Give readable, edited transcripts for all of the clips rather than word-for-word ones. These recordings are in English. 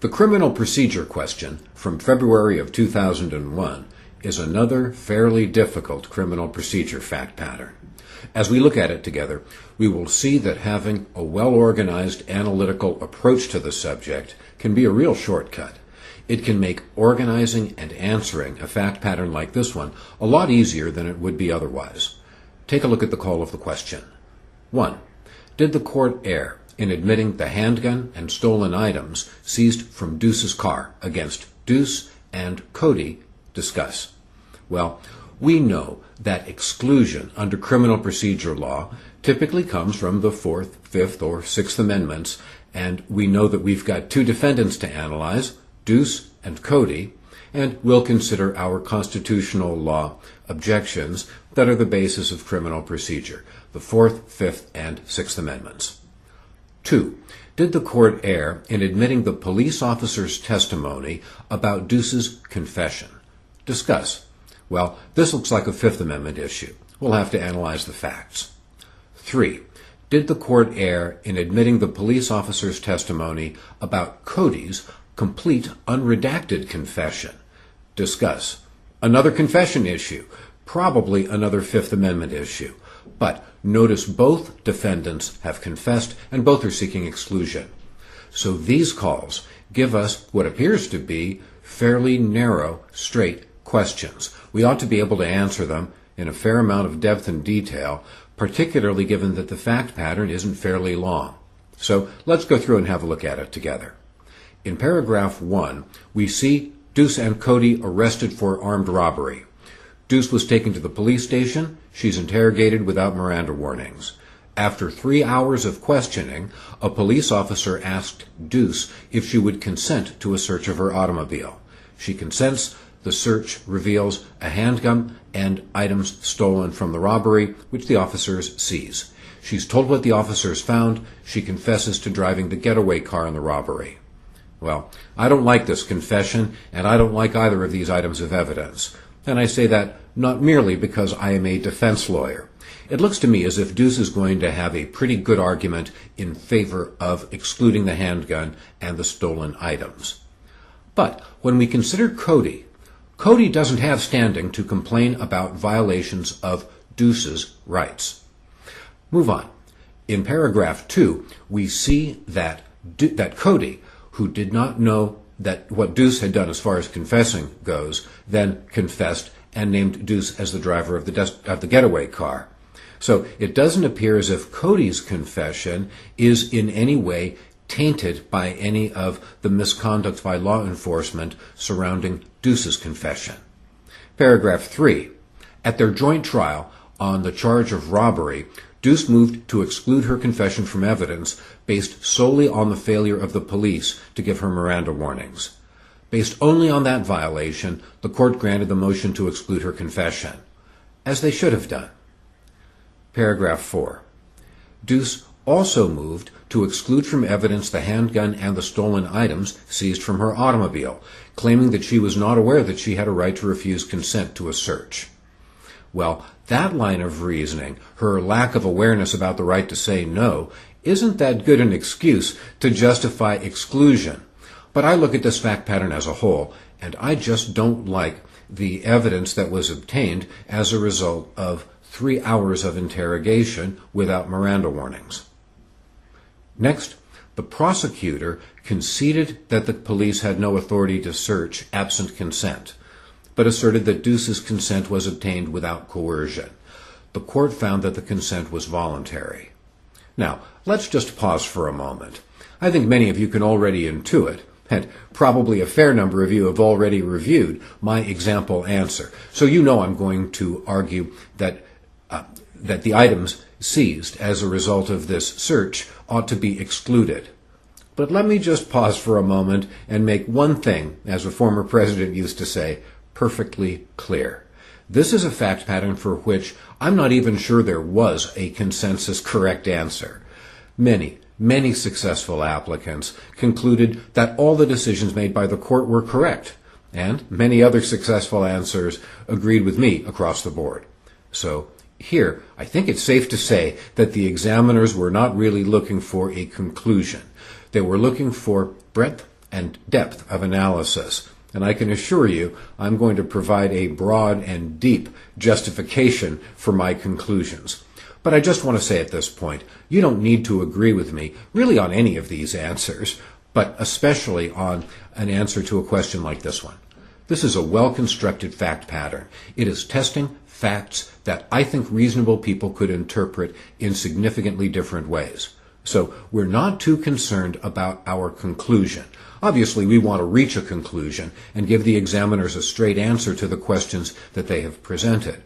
The criminal procedure question from February of 2001 is another fairly difficult criminal procedure fact pattern. As we look at it together, we will see that having a well-organized analytical approach to the subject can be a real shortcut. It can make organizing and answering a fact pattern like this one a lot easier than it would be otherwise. Take a look at the call of the question. 1. Did the court err in admitting the handgun and stolen items seized from Deuce's car against Deuce and Cody? Discuss. Well, we know that exclusion under criminal procedure law typically comes from the Fourth, Fifth, or Sixth Amendments, and we know that we've got two defendants to analyze, Deuce and Cody, and we'll consider our constitutional law objections that are the basis of criminal procedure, the Fourth, Fifth, and Sixth Amendments. 2. Did the court err in admitting the police officer's testimony about Deuce's confession? Discuss. Well, this looks like a Fifth Amendment issue. We'll have to analyze the facts. 3. Did the court err in admitting the police officer's testimony about Cody's complete unredacted confession? Discuss. Another confession issue, probably another Fifth Amendment issue. But notice both defendants have confessed and both are seeking exclusion. So these calls give us what appears to be fairly narrow, straight questions. We ought to be able to answer them in a fair amount of depth and detail, particularly given that the fact pattern isn't fairly long. So let's go through and have a look at it together. In paragraph 1, we see Deuce and Cody arrested for armed robbery. Deuce was taken to the police station. She's interrogated without Miranda warnings. After 3 hours of questioning, a police officer asked Deuce if she would consent to a search of her automobile. She consents. The search reveals a handgun and items stolen from the robbery, which the officers seize. She's told what the officers found. She confesses to driving the getaway car in the robbery. Well, I don't like this confession, and I don't like either of these items of evidence. And I say that not merely because I am a defense lawyer. It looks to me as if Deuce is going to have a pretty good argument in favor of excluding the handgun and the stolen items. But when we consider Cody, Cody doesn't have standing to complain about violations of Deuce's rights. Move on. In paragraph 2, we see that Cody, who did not know that what Deuce had done as far as confessing goes, then confessed and named Deuce as the driver of the getaway car. So it doesn't appear as if Cody's confession is in any way tainted by any of the misconduct by law enforcement surrounding Deuce's confession. Paragraph 3. At their joint trial on the charge of robbery, Deuce moved to exclude her confession from evidence based solely on the failure of the police to give her Miranda warnings. Based only on that violation, the court granted the motion to exclude her confession, as they should have done. Paragraph 4. Deuce also moved to exclude from evidence the handgun and the stolen items seized from her automobile, claiming that she was not aware that she had a right to refuse consent to a search. Well, that line of reasoning, her lack of awareness about the right to say no, isn't that good an excuse to justify exclusion. But I look at this fact pattern as a whole, and I just don't like the evidence that was obtained as a result of 3 hours of interrogation without Miranda warnings. Next, the prosecutor conceded that the police had no authority to search absent consent, but asserted that Deuce's consent was obtained without coercion. The court found that the consent was voluntary. Now, let's just pause for a moment. I think many of you can already intuit, and probably a fair number of you have already reviewed my example answer. So you know I'm going to argue that the items seized as a result of this search ought to be excluded. But let me just pause for a moment and make one thing, as a former president used to say, perfectly clear. This is a fact pattern for which I'm not even sure there was a consensus correct answer. Many successful applicants concluded that all the decisions made by the court were correct, and many other successful answers agreed with me across the board. So here, I think it's safe to say that the examiners were not really looking for a conclusion. They were looking for breadth and depth of analysis. And I can assure you I'm going to provide a broad and deep justification for my conclusions. But I just want to say at this point, you don't need to agree with me really on any of these answers, but especially on an answer to a question like this one. This is a well-constructed fact pattern. It is testing facts that I think reasonable people could interpret in significantly different ways. So we're not too concerned about our conclusion. Obviously, we want to reach a conclusion and give the examiners a straight answer to the questions that they have presented.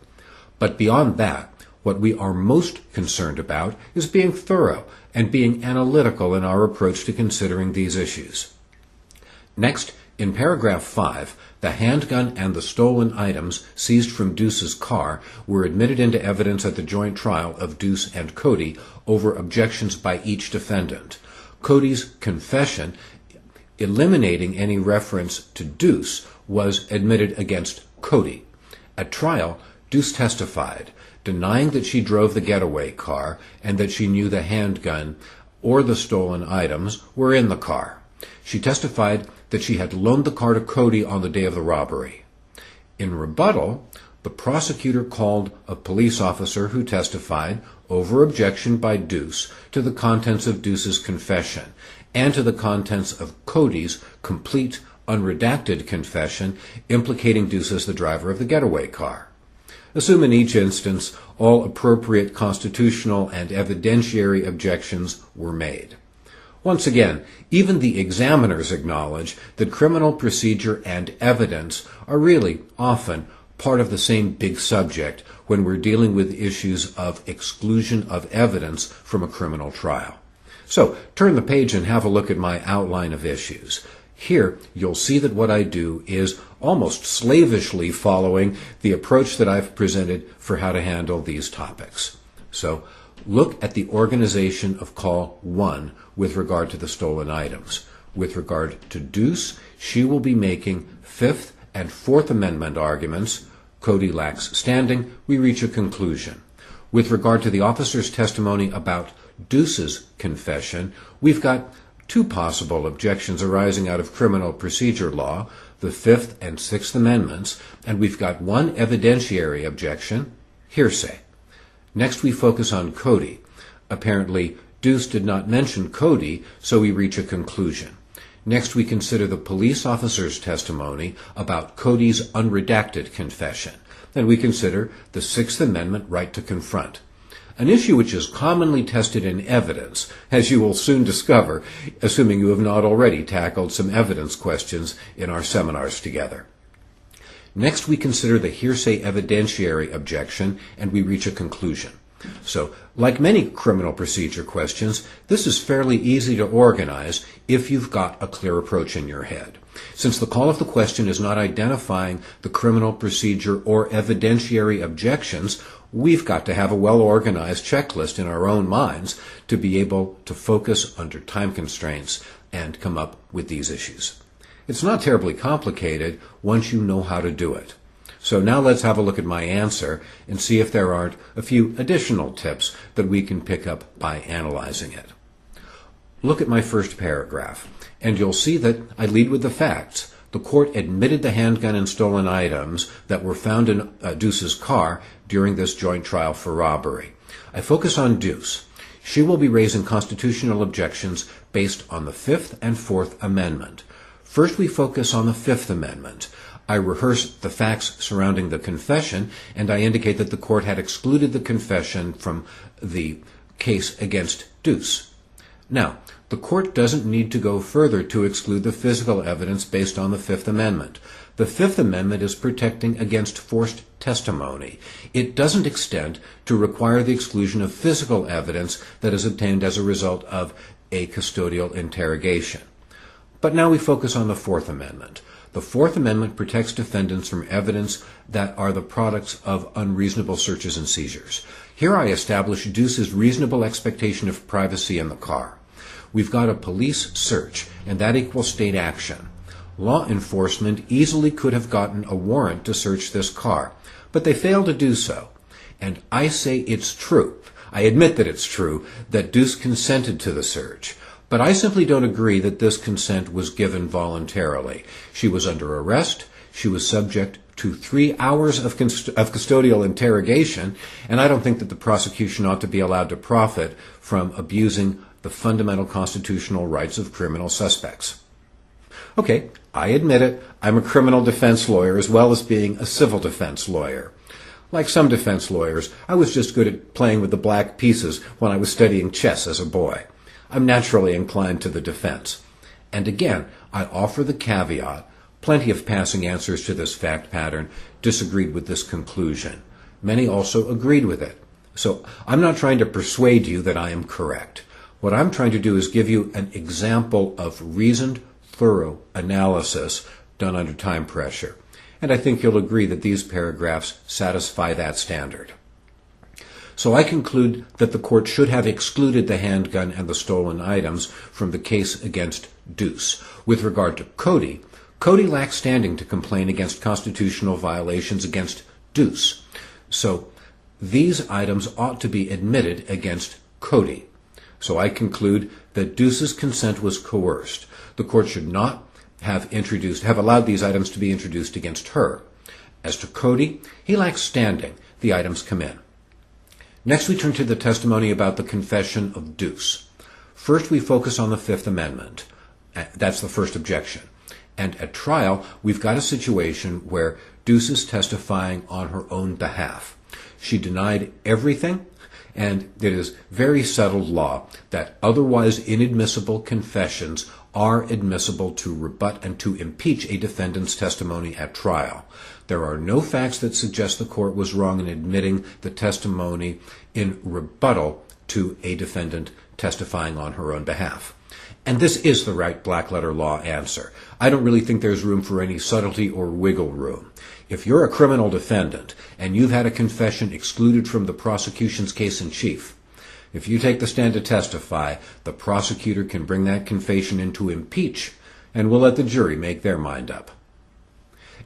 But beyond that, what we are most concerned about is being thorough and being analytical in our approach to considering these issues. Next, in paragraph 5, the handgun and the stolen items seized from Deuce's car were admitted into evidence at the joint trial of Deuce and Cody over objections by each defendant. Cody's confession, eliminating any reference to Deuce, was admitted against Cody. At trial, Deuce testified, denying that she drove the getaway car and that she knew the handgun or the stolen items were in the car. She testified that she had loaned the car to Cody on the day of the robbery. In rebuttal, the prosecutor called a police officer who testified, over objection by Deuce, to the contents of Deuce's confession and to the contents of Cody's complete, unredacted confession implicating Deuce as the driver of the getaway car. Assume in each instance all appropriate constitutional and evidentiary objections were made. Once again, even the examiners acknowledge that criminal procedure and evidence are really often part of the same big subject when we're dealing with issues of exclusion of evidence from a criminal trial. So, turn the page and have a look at my outline of issues. Here, you'll see that what I do is almost slavishly following the approach that I've presented for how to handle these topics. So, look at the organization of Call 1 with regard to the stolen items. With regard to Deuce, she will be making Fifth and Fourth Amendment arguments. Cody lacks standing. We reach a conclusion. With regard to the officer's testimony about Deuce's confession, we've got two possible objections arising out of criminal procedure law, the Fifth and Sixth Amendments, and we've got one evidentiary objection, hearsay. Next, we focus on Cody. Apparently, Deuce did not mention Cody, so we reach a conclusion. Next, we consider the police officer's testimony about Cody's unredacted confession. Then we consider the Sixth Amendment right to confront, an issue which is commonly tested in evidence, as you will soon discover, assuming you have not already tackled some evidence questions in our seminars together. Next, we consider the hearsay evidentiary objection, and we reach a conclusion. So, like many criminal procedure questions, this is fairly easy to organize if you've got a clear approach in your head. Since the call of the question is not identifying the criminal procedure or evidentiary objections, we've got to have a well-organized checklist in our own minds to be able to focus under time constraints and come up with these issues. It's not terribly complicated once you know how to do it. So now let's have a look at my answer and see if there aren't a few additional tips that we can pick up by analyzing it. Look at my first paragraph, and you'll see that I lead with the facts. The court admitted the handgun and stolen items that were found in Deuce's car during this joint trial for robbery. I focus on Deuce. She will be raising constitutional objections based on the Fifth and Fourth Amendment. First, we focus on the Fifth Amendment. I rehearse the facts surrounding the confession, and I indicate that the court had excluded the confession from the case against Deuce. Now, the court doesn't need to go further to exclude the physical evidence based on the Fifth Amendment. The Fifth Amendment is protecting against forced testimony. It doesn't extend to require the exclusion of physical evidence that is obtained as a result of a custodial interrogation. But now we focus on the Fourth Amendment. The Fourth Amendment protects defendants from evidence that are the products of unreasonable searches and seizures. Here I establish Deuce's reasonable expectation of privacy in the car. We've got a police search, and that equals state action. Law enforcement easily could have gotten a warrant to search this car, but they failed to do so. And I say it's true. I admit that it's true that Deuce consented to the search. But I simply don't agree that this consent was given voluntarily. She was under arrest, she was subject to 3 hours of custodial interrogation, and I don't think that the prosecution ought to be allowed to profit from abusing the fundamental constitutional rights of criminal suspects. Okay, I admit it, I'm a criminal defense lawyer as well as being a civil defense lawyer. Like some defense lawyers, I was just good at playing with the black pieces when I was studying chess as a boy. I'm naturally inclined to the defense. And again, I offer the caveat, plenty of passing answers to this fact pattern disagreed with this conclusion. Many also agreed with it. So I'm not trying to persuade you that I am correct. What I'm trying to do is give you an example of reasoned, thorough analysis done under time pressure. And I think you'll agree that these paragraphs satisfy that standard. So I conclude that the court should have excluded the handgun and the stolen items from the case against Deuce. With regard to Cody, Cody lacks standing to complain against constitutional violations against Deuce. So these items ought to be admitted against Cody. So I conclude that Deuce's consent was coerced. The court should not have allowed these items to be introduced against her. As to Cody, he lacks standing. The items come in. Next, we turn to the testimony about the confession of Deuce. First, we focus on the Fifth Amendment. That's the first objection. And at trial, we've got a situation where Deuce is testifying on her own behalf. She denied everything, and it is very settled law that otherwise inadmissible confessions are admissible to rebut and to impeach a defendant's testimony at trial. There are no facts that suggest the court was wrong in admitting the testimony in rebuttal to a defendant testifying on her own behalf. And this is the right black-letter law answer. I don't really think there's room for any subtlety or wiggle room. If you're a criminal defendant and you've had a confession excluded from the prosecution's case in chief, if you take the stand to testify, the prosecutor can bring that confession in to impeach, and we'll let the jury make their mind up.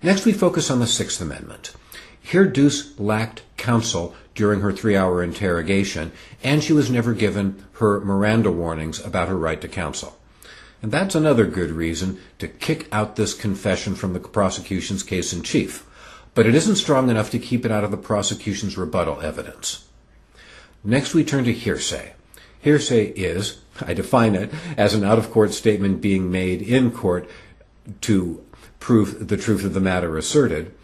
Next, we focus on the Sixth Amendment. Here, Deuce lacked counsel during her 3-hour interrogation, and she was never given her Miranda warnings about her right to counsel. And that's another good reason to kick out this confession from the prosecution's case in chief. But it isn't strong enough to keep it out of the prosecution's rebuttal evidence. Next, we turn to hearsay. Hearsay is, I define it, as an out-of-court statement being made in court to prove the truth of the matter asserted.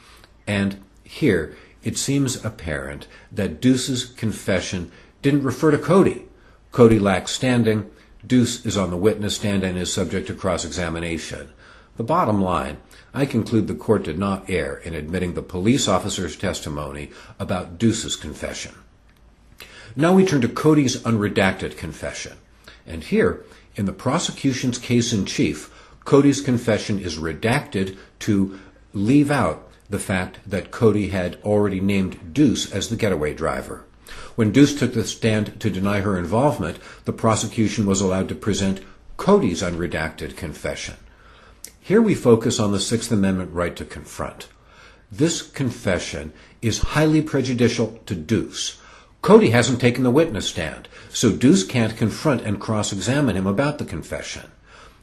And here, it seems apparent that Deuce's confession didn't refer to Cody. Cody lacks standing. Deuce is on the witness stand and is subject to cross-examination. The bottom line, I conclude the court did not err in admitting the police officer's testimony about Deuce's confession. Now we turn to Cody's unredacted confession. And here, in the prosecution's case in chief, Cody's confession is redacted to leave out the fact that Cody had already named Deuce as the getaway driver. When Deuce took the stand to deny her involvement, the prosecution was allowed to present Cody's unredacted confession. Here we focus on the Sixth Amendment right to confront. This confession is highly prejudicial to Deuce. Cody hasn't taken the witness stand, so Deuce can't confront and cross-examine him about the confession.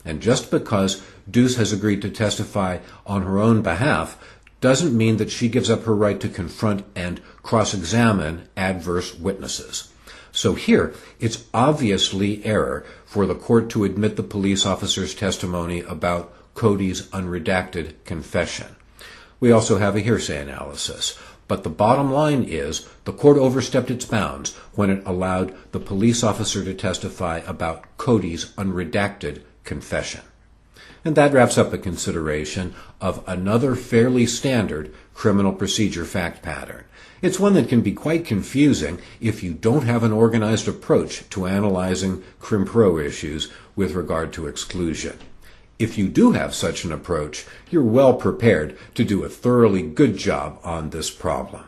And just because Deuce has agreed to testify on her own behalf doesn't mean that she gives up her right to confront and cross-examine adverse witnesses. So here, it's obviously error for the court to admit the police officer's testimony about Cody's unredacted confession. We also have a hearsay analysis. But the bottom line is the court overstepped its bounds when it allowed the police officer to testify about Cody's unredacted confession. And that wraps up the consideration of another fairly standard criminal procedure fact pattern. It's one that can be quite confusing if you don't have an organized approach to analyzing crim pro issues with regard to exclusion. If you do have such an approach, you're well prepared to do a thoroughly good job on this problem.